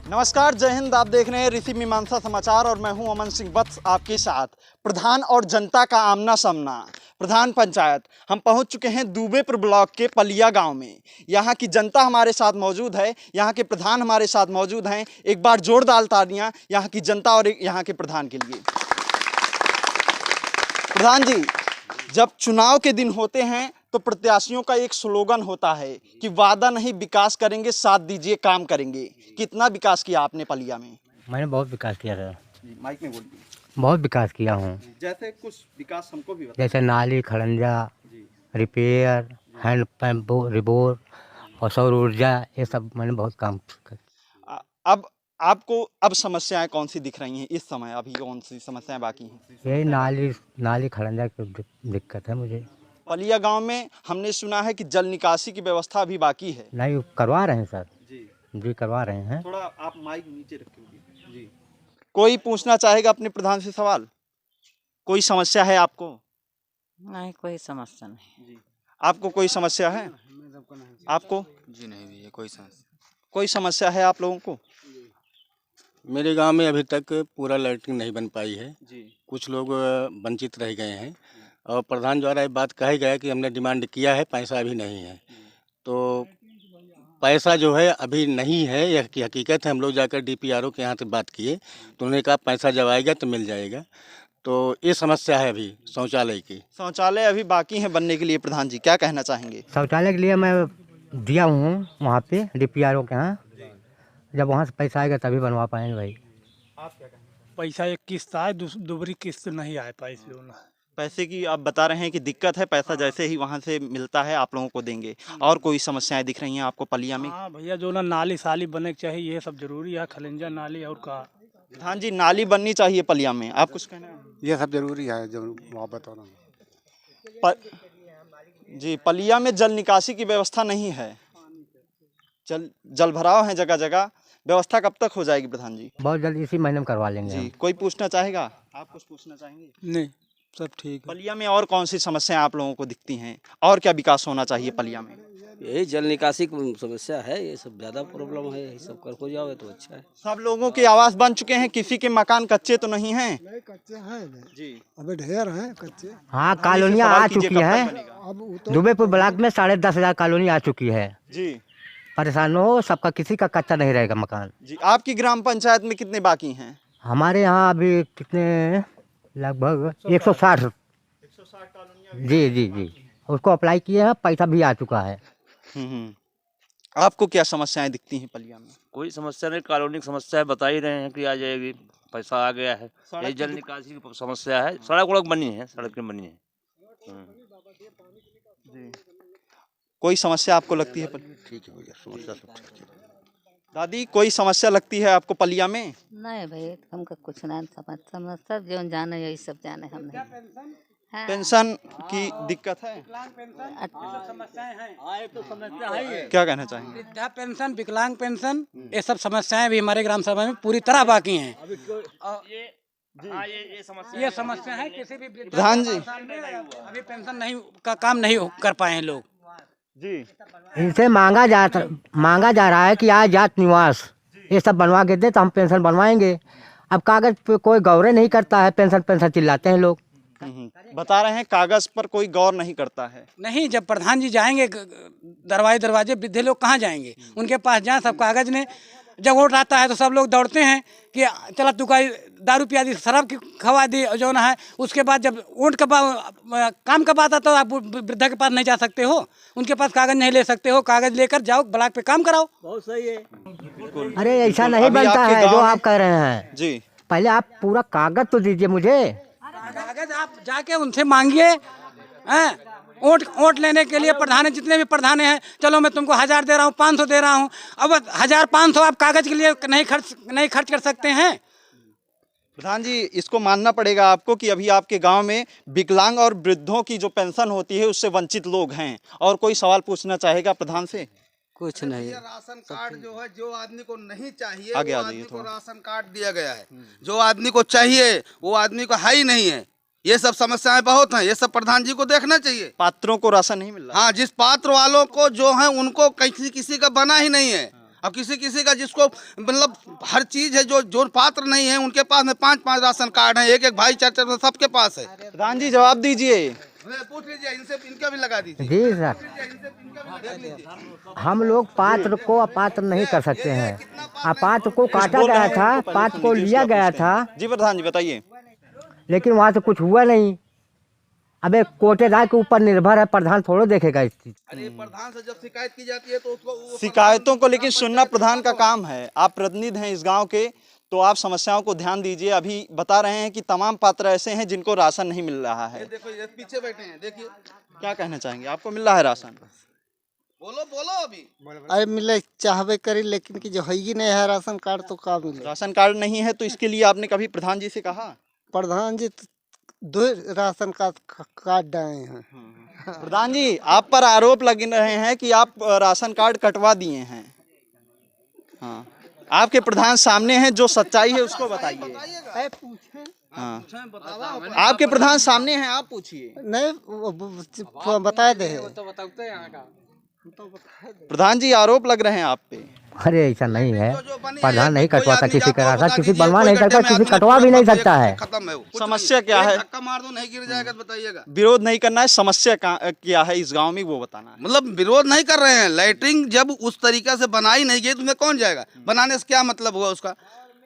नमस्कार, जय हिंद। आप देख रहे हैं ऋषि मीमांसा समाचार और मैं हूं अमन सिंह वत्स आपके साथ। प्रधान और जनता का आमना सामना। प्रधान पंचायत हम पहुंच चुके हैं दूबेपुर ब्लॉक के पलिया गांव में। यहां की जनता हमारे साथ मौजूद है, यहां के प्रधान हमारे साथ मौजूद हैं। एक बार जोरदार तालियां यहां की जनता और यहां के प्रधान के लिए। प्रधान जी, जब चुनाव के दिन होते हैं तो प्रत्याशियों का एक स्लोगन होता है कि वादा नहीं विकास करेंगे, साथ दीजिए काम करेंगे। कितना विकास किया आपने पलिया में? मैंने बहुत विकास किया था। माइक में बोलिए। बहुत विकास किया हूँ। जैसे कुछ विकास हमको भी बताइए। जैसे नाली खड़ंजा, रिपेयर, हैंड पंप, रिबोर और सौर ऊर्जा, ये सब मैंने बहुत काम किया। अब आपको अब समस्याएं कौन सी दिख रही हैं इस समय? अभी कौन सी समस्याएं बाकी हैं? यही नाली खड़ंजा की दिक्कत है मुझे। पलिया गांव में हमने सुना है कि जल निकासी की व्यवस्था अभी बाकी है। नहीं, करवा रहे हैं सर। जी करवा रहे हैं। थोड़ा आप माइक नीचे रखिए। जी, कोई पूछना चाहेगा अपने प्रधान से सवाल? कोई समस्या है आपको? नहीं, कोई समस्या नहीं। जी, आपको कोई समस्या है? आपको? जी नहीं भैया, कोई समस्या है आप लोगों को? मेरे गांव में अभी तक पूरा लैट्रिन नहीं बन पाई है। जी, कुछ लोग वंचित रह गए हैं और प्रधान द्वारा ये बात कही गया कि हमने डिमांड किया है, पैसा अभी नहीं है। तो पैसा जो है अभी नहीं है, यह की हकीकत है। हम लोग जाकर DPRO के यहाँ से बात किए तो उन्होंने कहा पैसा जब आएगा तो मिल जाएगा। तो ये समस्या है अभी शौचालय की। शौचालय अभी बाकी है बनने के लिए। प्रधान जी क्या कहना चाहेंगे? शौचालय के लिए मैं दिया हूँ वहाँ पे DPRO के यहाँ। जब वहाँ से पैसा आएगा तभी बनवा पाएंगे भाई। पैसा एक किस्त आए, दूसरी किस्त नहीं आ पाई। पैसे की आप बता रहे हैं कि दिक्कत है, पैसा जैसे ही वहाँ से मिलता है आप लोगों को देंगे। और कोई समस्याएं दिख रही हैं आपको पलिया में? हाँ भैया, जो ना नाली साली बने के चाहिए, ये सब जरूरी है। खलिंजा नाली और का। प्रधान जी, नाली बननी चाहिए पलिया में, आप कुछ कहना है? ये सब जरूरी है जो आप बता रहे हैं। जी, पलिया में जल निकासी की व्यवस्था नहीं है। जल भराव है जगह जगह। व्यवस्था कब तक हो जाएगी प्रधान जी? बहुत जल्द इसी महीने में करवा लेंगे जी, हम। कोई पूछना चाहेगा? आप कुछ पूछना चाहेंगे? नहीं, सब ठीक है। पलिया में और कौन सी समस्याएं आप लोगों को दिखती हैं और क्या विकास होना चाहिए पलिया में? यही जल निकासी की समस्या है, ये सब ज़्यादा प्रॉब्लम है। यही सब कर हो जाओगे तो अच्छा है। सब लोगों के आवास बन चुके हैं, किसी के मकान कच्चे तो नहीं हैं? नहीं, कच्चे हैं जी, अभी ढेर हैं कच्चे। हाँ, कॉलोनियाँ आ चुकी है। अब दूबेपुर ब्लॉक में 10,500 कॉलोनी आ चुकी है। जी परेशान हो सबका, किसी का कच्चा नहीं रहेगा मकान। जी। आपकी ग्राम पंचायत में कितने बाकी हैं? हमारे यहाँ अभी कितने, लगभग 160। जी, उसको अप्लाई किए हैं, पैसा भी आ चुका है। आपको क्या समस्याएं दिखती हैं पलिया में? कोई समस्या नहीं, कॉलोनी की समस्या है, बता ही रहे हैं कि आ जाएगी, पैसा आ गया है। यही जल निकासी की समस्या है। सड़क वड़क बनी है, सड़कें बनी है। जी, कोई समस्या आपको लगती है पलिया? ठीक है भैया, समस्या सब ठीक है। दादी, कोई समस्या लगती है आपको पलिया में? नहीं भाई, हमको कुछ नहीं समझता। जो जाने यही सब जाने हम नहीं। हाँ। पेंशन की दिक्कत है? क्या कहना चाहेंगे? वृद्धा पेंशन, विकलांग पेंशन, ये सब समस्याएं भी हमारे ग्राम सभा में पूरी तरह बाकी हैं। ये समस्या है। किसी भी प्रधान जी, अभी पेंशन नहीं का काम नहीं कर पाए हैं लोग। जी, इनसे मांगा जा रहा है कि आज जात निवास ये सब बनवा के दे तो हम पेंशन बनवाएंगे। अब कागज पे कोई गौर नहीं करता है, पेंशन चिल्लाते हैं लोग। बता रहे हैं कागज पर कोई गौर नहीं करता है। नहीं, जब प्रधान जी जाएंगे दरवाजे वृद्धे लोग कहाँ जाएंगे? उनके पास जाए, सब कागज ने। जब वोट आता है तो सब लोग दौड़ते हैं कि चला तू का दारू पिया दी, शराब खवा दी, जो ना है। उसके बाद जब वोट का काम का बात आता है, आप वृद्धा के पास नहीं जा सकते हो, उनके पास कागज नहीं ले सकते हो। कागज लेकर जाओ, ब्लॉक पे काम कराओ। बहुत सही है। अरे ऐसा नहीं बनता है जो आप कह रहे हैं। जी, पहले आप पूरा कागज तो दीजिए मुझे। कागज आप जाके उनसे मांगिए। वोट लेने के लिए प्रधान, जितने भी प्रधान हैं, चलो मैं तुमको 1000 दे रहा हूँ, 500 दे रहा हूँ। अब 1000-500 आप कागज के लिए नहीं खर्च कर सकते हैं। प्रधान जी, इसको मानना पड़ेगा आपको कि अभी आपके गांव में विकलांग और वृद्धों की जो पेंशन होती है उससे वंचित लोग हैं। और कोई सवाल पूछना चाहेगा प्रधान से? कुछ नहीं। राशन कार्ड जो है, जो आदमी को नहीं चाहिए आगे वो आ जाइए आदमी को थोड़ा। राशन कार्ड दिया गया है। जो आदमी को चाहिए वो आदमी को है ही नहीं है। ये सब समस्याएं बहुत हैं, ये सब प्रधान जी को देखना चाहिए। पात्रों को राशन नहीं मिल रहा? हाँ, जिस पात्र वालों को जो है उनको किसी का बना ही नहीं है। अब किसी किसी का जिसको मतलब हर चीज है, जो जो पात्र नहीं है उनके पास में 5-5 राशन कार्ड है, एक एक भाई 4-4 सबके पास है। प्रधान जी जवाब दीजिए। पूछ लीजिए इनसे, इनका भी लगा दीजिए। जी सर, हम लोग पात्र को अपात्र नहीं कर सकते हैं। अपात्र को काटा बोल रहे गया हैं, था, उनको पात्र को पंडित जी लिया उसका गया पूछते हैं। था, जी प्रधान जी बताइए। लेकिन वहाँ से कुछ हुआ नहीं। अब एक कोटेदार के ऊपर निर्भर है, प्रधान थोड़ा देखेगा इस चीज। अरे प्रधान से जब शिकायत की जाती है तो उसको शिकायतों को लेकिन सुनना प्रधान का काम है। आप प्रतिनिधि हैं इस गांव के, तो आप समस्याओं को ध्यान दीजिए। अभी बता रहे हैं कि तमाम पात्र ऐसे हैं जिनको राशन नहीं मिल रहा है। देखो ये पीछे बैठे हैं, देखिए। क्या कहना चाहेंगे, आपको मिल रहा है राशन? बोलो बोलो अभी। अरे मिले चाहबे करी, लेकिन कि जो है ही नहीं है राशन कार्ड तो का मिले। राशन कार्ड नहीं है तो इसके लिए आपने कभी प्रधान जी से कहा? प्रधान जी 2 राशन कार्ड आए हैं। प्रधान जी आप पर आरोप लग रहे हैं कि आप राशन कार्ड कटवा दिए हैं। हाँ, आपके प्रधान सामने हैं, जो सच्चाई है उसको बताइए। हाँ, आपके प्रधान सामने हैं, आप पूछिए। नहीं बता दे। प्रधान जी आरोप लग रहे हैं आप पे। अरे ऐसा नहीं है, जो बनी है, प्रधान नहीं कोई कटवाता आदमी किसी का जाता राशन, बता किसी दीजिए, बनवा कोई नहीं गड्ढे सकता, में किसी आदमी कटवा भी नहीं पूरा सकता है। खत्म है वो। कुछ समस्या नहीं। क्या एक है? धक्का मार दो नहीं गिर जाएगा तो बताइएगा। विरोध नहीं करना है, समस्या क्या है इस गांव में वो बताना है। मतलब विरोध नहीं कर रहे हैं। लैटरिन जब उस तरीके से बनाई नहीं गई तो उसमें कौन जाएगा? बनाने से क्या मतलब हुआ उसका?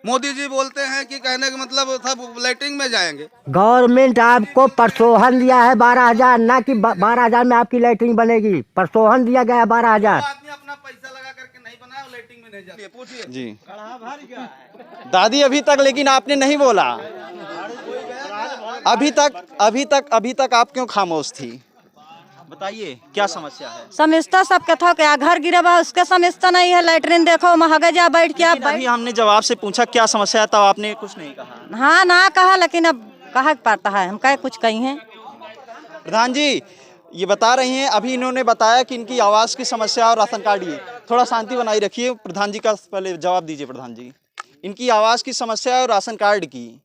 मोदी जी बोलते हैं कि कहने का मतलब सब लैटरिन में जाएंगे। गवर्नमेंट आपको प्रोत्साहन दिया है 12,000, ना कि 12,000 में आपकी लैट्रिन बनेगी। प्रोत्साहन दिया गया है 12,000। आदमी अपना पैसा लगा करके नहीं बनाया, लैटरिन में नहीं जाती है। पूछिए जी दादी अभी तक लेकिन आपने नहीं बोला। अभी तक आप क्यों खामोश थी? बताइए क्या समस्या है? समझता सबके था क्या घर गिरा बा उसके समझता नहीं है। लैटरिन देखो महंगा जा बैठ के। लेकिन अभी हमने जवाब से पूछा क्या समस्या है, तब आपने कुछ नहीं कहा। हाँ ना कहा, लेकिन अब कहा पड़ता है, हम कहे कुछ कही हैं। प्रधान जी ये बता रही हैं, अभी इन्होंने बताया कि इनकी आवास की समस्या और राशन कार्ड। ये थोड़ा शांति बनाई रखिए। प्रधान जी का पहले जवाब दीजिए। प्रधान जी, इनकी आवास की समस्या और राशन कार्ड की।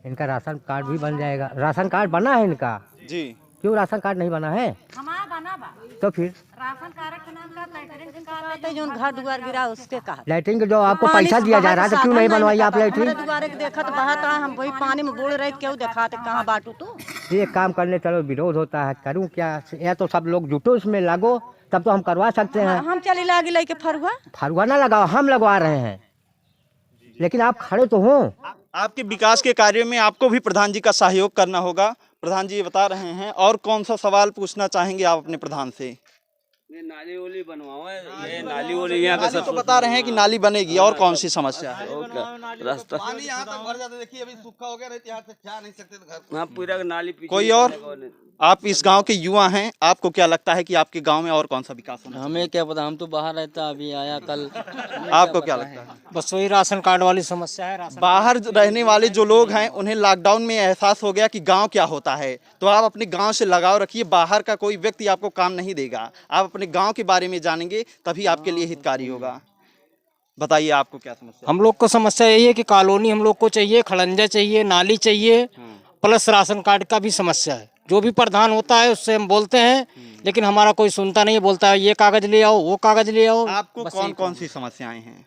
इनका राशन कार्ड भी बन जाएगा। राशन कार्ड बना है इनका जी, क्यों राशन कार्ड नहीं बना है? हमारा बना बा तो फिर राशन कार्ड के नाम का लैटरिन का जो घर दुआर गिरा उसके कहा। लैट्रिन के जो आपको पैसा दिया जा रहा है तो क्यों नहीं बनवाई आप लैट्रिन? दुआरे के देखत बहत रहा, हम वही पानी में बूढ़ रहे, क्यों दिखाते कहाँ बाटू तू। ये काम करने चलो विरोध होता है, करूँ क्या? या तो सब लोग जुटो इसमें लागो, तब तो हम करवा सकते हैं। हम चली लागी लेके फरुआ। फरुआ ना लगाओ, हम लगवा रहे हैं, लेकिन आप खड़े तो हो। आपके विकास के कार्यों में आपको भी प्रधान जी का सहयोग करना होगा। प्रधान जी ये बता रहे हैं। और कौन सा सवाल पूछना चाहेंगे आप अपने प्रधान से? ये नाली वाली बनवाओ, ये नाली वाली यहाँ का नाली सब तो बता रहे हैं कि नाली बनेगी, और कौन सी समस्या है? रास्ता। पानी यहाँ तक भर जाता है। देखिए अभी सूखा हो गया, नहीं तो यहाँ से जा नहीं सकते थे घर। हाँ पूरा नाली पीछे। कोई और? आप इस गांव के युवा हैं, आपको क्या लगता है कि आपके गांव में और कौन सा विकास होना? हमें क्या पता, हम तो बाहर रहता, अभी आया कल। आपको क्या लगता है? बस वही राशन कार्ड वाली समस्या है। बाहर रहने वाले जो लोग हैं उन्हें लॉकडाउन में एहसास हो गया कि गांव क्या होता है, तो आप अपने गांव से लगाव रखिए। बाहर का कोई व्यक्ति आपको काम नहीं देगा, आप अपने गांव के बारे में जानेंगे तभी आपके लिए हितकारी होगा। बताइए आपको क्या समस्या? हम लोग को समस्या यही है कि कॉलोनी हम लोग को चाहिए, खड़ंजा चाहिए, नाली चाहिए, प्लस राशन कार्ड का भी समस्या है। जो भी प्रधान होता है उससे हम बोलते हैं, लेकिन हमारा कोई सुनता नहीं है। बोलता है ये कागज ले आओ, वो कागज ले आओ। आपको कौन कौन सी समस्याएं हैं?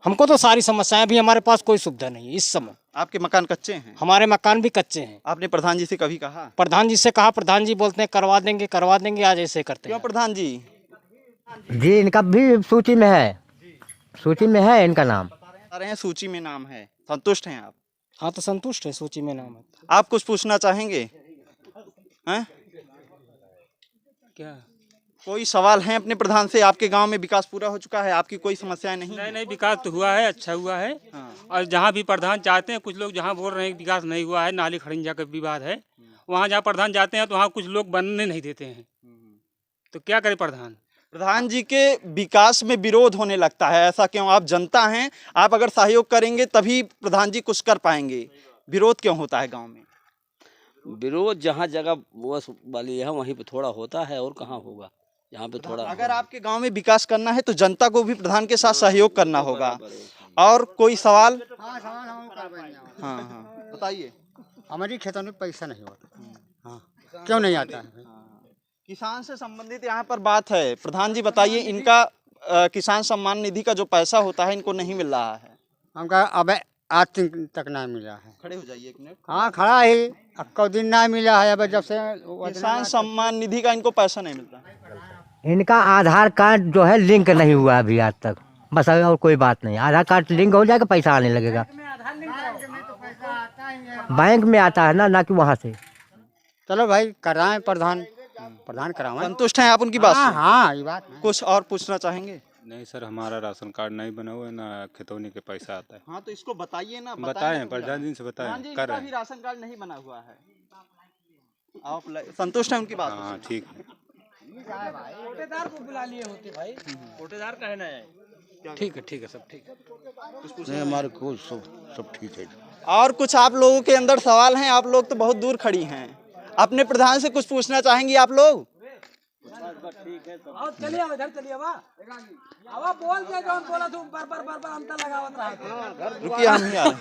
हमको तो सारी समस्याएं भी, हमारे पास कोई सुविधा नहीं है इस समय। आपके मकान कच्चे हैं? हमारे मकान भी कच्चे हैं। आपने प्रधान जी से कभी कहा? प्रधान जी से कहा, प्रधान जी बोलते हैं करवा देंगे, आज ऐसे करते क्यों हैं। प्रधान जी? जी इनका भी सूची में है, सूची में है इनका नाम। बता रहे हैं सूची में नाम है, संतुष्ट हैं आप? हाँ तो संतुष्ट है, सूची में नाम है। आप कुछ पूछना चाहेंगे हैं? क्या कोई सवाल है अपने प्रधान से? आपके गांव में विकास पूरा हो चुका है, आपकी कोई समस्याएं नहीं? नहीं विकास तो हुआ है, अच्छा हुआ है। और जहाँ भी प्रधान चाहते हैं, कुछ लोग जहाँ बोल रहे हैं कि विकास नहीं हुआ है, नाली खड़ंजा का विवाद है, वहाँ जहाँ प्रधान जाते हैं तो वहाँ कुछ लोग बनने नहीं देते हैं। तो क्या करे प्रधान? प्रधान जी के विकास में विरोध होने लगता है, ऐसा क्यों? आप जनता हैं, आप अगर सहयोग करेंगे तभी प्रधान जी कुछ कर पाएंगे। विरोध क्यों होता है गांव में? विरोध जहाँ जगह वो वाली है वहीं पे थोड़ा होता है, और कहाँ होगा यहाँ पे थोड़ा। अगर आपके गांव में विकास करना है तो जनता को भी प्रधान के साथ सहयोग करना होगा। और कोई सवाल? हाँ बताइए। हमारी खेतों में पैसा नहीं होता। हाँ क्यों नहीं आता है? किसान से संबंधित यहाँ पर बात है। प्रधान जी बताइए, इनका किसान सम्मान निधि का जो पैसा होता है इनको नहीं मिल रहा है। हमका अब आज तक ना मिला है। खड़े हो जाइए एक मिनट। हाँ खड़ा है, अब दिन ना मिला है। अब जब से किसान सम्मान निधि का इनको पैसा नहीं मिलता। इनका आधार कार्ड जो है लिंक नहीं हुआ अभी आज तक, बस अभी और कोई बात नहीं। आधार कार्ड लिंक हो जाएगा, पैसा आने लगेगा। बैंक में आता है ना कि वहाँ से। चलो भाई कराएं, प्रधान कराएं। संतुष्ट हैं आप उनकी बात से? हाँ ये बात। कुछ और पूछना चाहेंगे? नहीं सर, हमारा राशन कार्ड नहीं बना हुआ है, ना खितौनी के पैसा आता है। हाँ तो इसको बताइए ना। बताएं, प्रधान जी से बताएं, कर रहे हैं। राशन कार्ड नहीं बना हुआ है। आप संतुष्ट हैं उनकी बात? हाँ ठीक है। कोटेदार को बुला लिए होते भाई, कोटेदार का है ना। ठीक है सब ठीक है। नहीं, हमारे को सब ठीक है। और कुछ आप लोगों के अंदर सवाल हैं? आप लोग तो बहुत दूर खड़ी हैं। अपने प्रधान से कुछ पूछना चाहेंगी आप लोग? चलिए इधर चलिए, अब बोल दे जो बोला तू बार अंतर लगावत रहा। रुकिए, हम ही आ रहे हैं।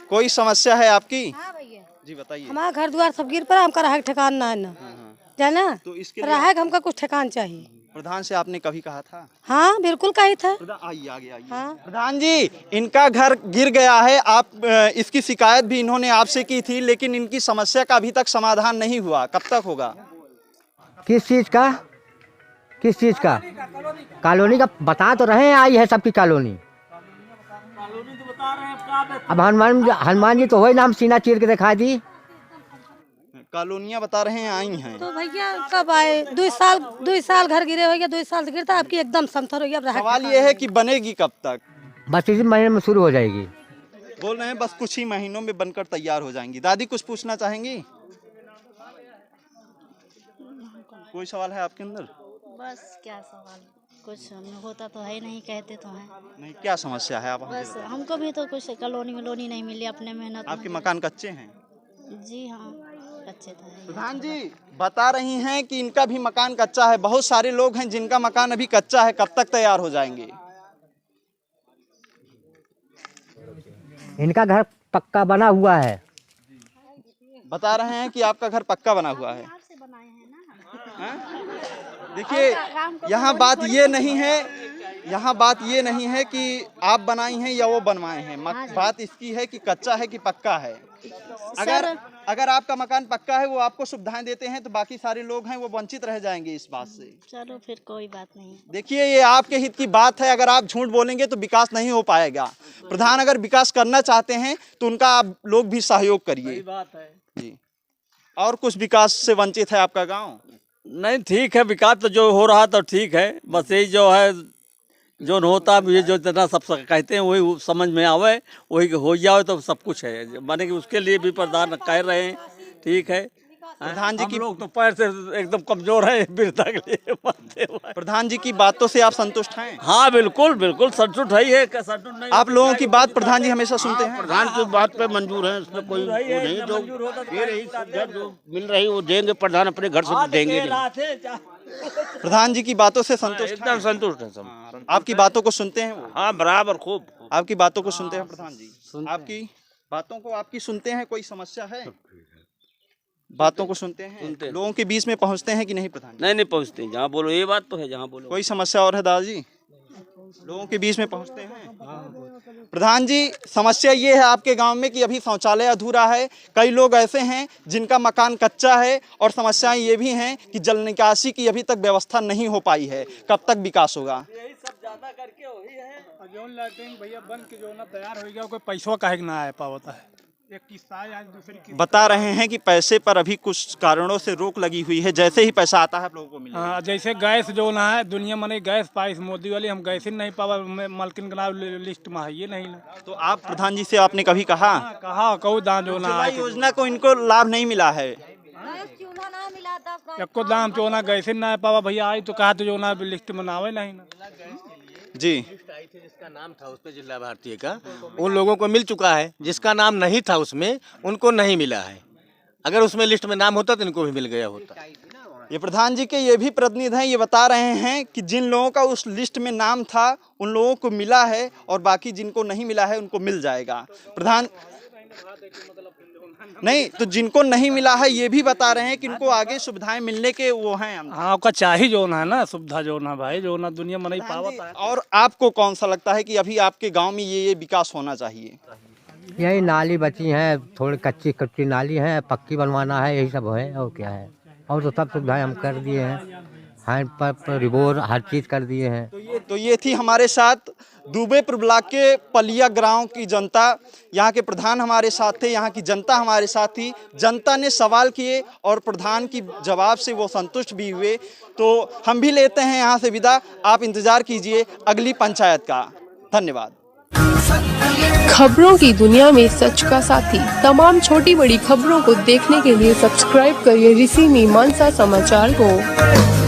कोई समस्या है आपकी? हाँ भैया जी बताइए। हमारा घर द्वार सब गिर पड़ा, हमका रहा ठिकान ना है ना, जाना तो इसके रहा हमका कुछ ठिकान चाहिए। प्रधान से आपने कभी कहा था? हाँ बिल्कुल कही था। आइए आगे आइए। हाँ। प्रधान जी, इनका घर गिर गया है। आप इसकी शिकायत भी इन्होंने आपसे की थी, लेकिन इनकी समस्या का अभी तक समाधान नहीं हुआ। कब तक होगा? किस चीज़ का? कॉलोनी का बता तो रहे हैं, आई है सबकी कॉलोनी। अब हनुमान जी तो वही नाम सीना चीर के दिखा दी। कॉलोनियाँ बता रहे हैं आई हैं। तो भैया कब आए? 2 साल घर गिरे हो गया, 2 साल से गिरता, आपकी एकदम समथर हो गया। सवाल ये है कि बनेगी कब तक? बस इसी महीने में शुरू हो जाएगी। बोल रहे हैं बस कुछ ही महीनों में बनकर तैयार हो जाएंगी। दादी कुछ पूछना चाहेंगी? कोई सवाल है आपके अंदर? बस क्या सवाल, कुछ होता तो है नहीं, कहते तो हैं। नहीं, क्या समस्या है? आप बस हमको भी तो कुछ कॉलोनी नहीं मिली, अपने मेहनत। आपके मकान कच्चे हैं? जी हाँ कच्चे तो है। प्रधान जी बता रही हैं कि इनका भी मकान कच्चा है। बहुत सारे लोग हैं जिनका मकान अभी कच्चा है। कब तक तैयार हो जाएंगे? इनका घर पक्का बना हुआ है। बता रहे हैं कि आपका घर पक्का बना हुआ है। देखिए, यहाँ बात ये नहीं है कि आप बनाई हैं या वो बनवाए हैं। बात इसकी है कि कच्चा है कि पक्का है। अगर आपका मकान पक्का है, वो आपको सुविधाएं देते हैं, तो बाकी सारे लोग हैं वो वंचित रह जाएंगे इस बात से। चलो फिर कोई बात नहीं। देखिए, ये आपके हित की बात है। अगर आप झूठ बोलेंगे तो विकास नहीं हो पाएगा। प्रधान अगर विकास करना चाहते हैं तो उनका आप लोग भी सहयोग करिए। बात है जी। और कुछ विकास से वंचित है आपका गाँव? नहीं ठीक है, विकास तो जो हो रहा तो ठीक है। बस यही जो है जो होता है, जो इतना सब कहते हैं वही समझ में आवे, वही हो जाए तो सब कुछ है। माने कि उसके लिए भी प्रधान कह रहे हैं, ठीक है। प्रधान जी की लोग तो पैर से एकदम कमजोर है, वृद्धा के लिए। प्रधान जी की बातों से आप संतुष्ट हैं? हाँ बिल्कुल संतुष्ट है। संतुष्ट नहीं? आप लोगों की बात प्रधान जी हमेशा सुनते हैं? प्रधान की बात पे मंजूर है, उसमें कोई वो नहीं। जो दे रही सुविधा जो मिल रही वो देंगे, प्रधान अपने घर से देंगे नहीं। प्रधान जी की बातों से संतुष्ट? एकदम संतुष्ट है सब। आपकी बातों को सुनते हैं वो? हाँ बराबर, खूब। आपकी बातों को सुनते हैं प्रधान जी? आपकी बातों को आपकी सुनते हैं? कोई समस्या है? बातों को सुनते हैं? लोगों के बीच में पहुंचते हैं कि नहीं प्रधान? नहीं पहुँचते। जहाँ बोलो ये बात तो है, जहाँ बोलो। कोई समस्या और है दादाजी? लोगों के बीच में पहुंचते हैं? प्रधान जी, समस्या ये है आपके गांव में कि अभी शौचालय अधूरा है। कई लोग ऐसे हैं जिनका मकान कच्चा है, और समस्याएं ये भी हैं कि जल निकासी की अभी तक व्यवस्था नहीं हो पाई है। कब तक विकास होगा? यही सब ज्यादा करके वही है। जो लैट्रिन भैया बन के जो ना तैयार हो गया, कोई पैसा काहे ना आ पाता है। एक किस्ता है, आज दूसरी किस्ता। बता रहे हैं कि पैसे पर अभी कुछ कारणों से रोक लगी हुई है। जैसे ही पैसा आता है आप लोगों को मिलेगा। हाँ, जैसे गैस जो ना है, दुनिया में गैस पाई मोदी वाली, हम गैस ही नहीं पावा, मालकिन का लिस्ट में है ये नहीं ना। तो आप प्रधान जी से आपने कभी कहा? कहा कहू दाम जो ना योजना को इनको लाभ नहीं मिला है? एको दाम जो ना गैस ही ना पावा भैया। आई तो कहा तो जो ना लिस्ट में आवे नहीं ना। जी, जिसका नाम था उसमें जिला भारतीय का, उन लोगों को मिल चुका है। जिसका नाम नहीं था उसमें, उनको नहीं मिला है। अगर उसमें लिस्ट में नाम होता तो इनको भी मिल गया होता। ये प्रधान जी के ये भी प्रतिनिधि हैं। ये बता रहे हैं कि जिन लोगों का उस लिस्ट में नाम था उन लोगों को मिला है, और बाकी जिनको नहीं मिला है उनको मिल जाएगा। प्रधान नहीं तो जिनको नहीं मिला है ये भी बता रहे हैं कि इनको आगे सुविधाएं मिलने के वो हैं। हाँ का चाही जो ना है ना सुविधा जो ना भाई जो ना दुनिया में नहीं पावत है। और आपको कौन सा लगता है कि अभी आपके गांव में ये विकास होना चाहिए? यही नाली बची है, थोड़ी कच्ची कच्ची नाली है, पक्की बनवाना है, यही सब है और क्या है। और तो सब सुविधाएं हम कर दिए हैं, हैंड पंप रिबोर हर चीज़ कर दिए हैं। तो ये थी हमारे साथ दुबेपुर ब्लॉक के पलिया गांव की जनता। यहाँ के प्रधान हमारे साथ थे, यहाँ की जनता हमारे साथ थी। जनता ने सवाल किए और प्रधान की जवाब से वो संतुष्ट भी हुए। तो हम भी लेते हैं यहाँ से विदा। आप इंतजार कीजिए अगली पंचायत का। धन्यवाद। खबरों की दुनिया में सच का साथी, तमाम छोटी बड़ी खबरों को देखने के लिए सब्सक्राइब करिए ऋषि मीमांसा समाचार को।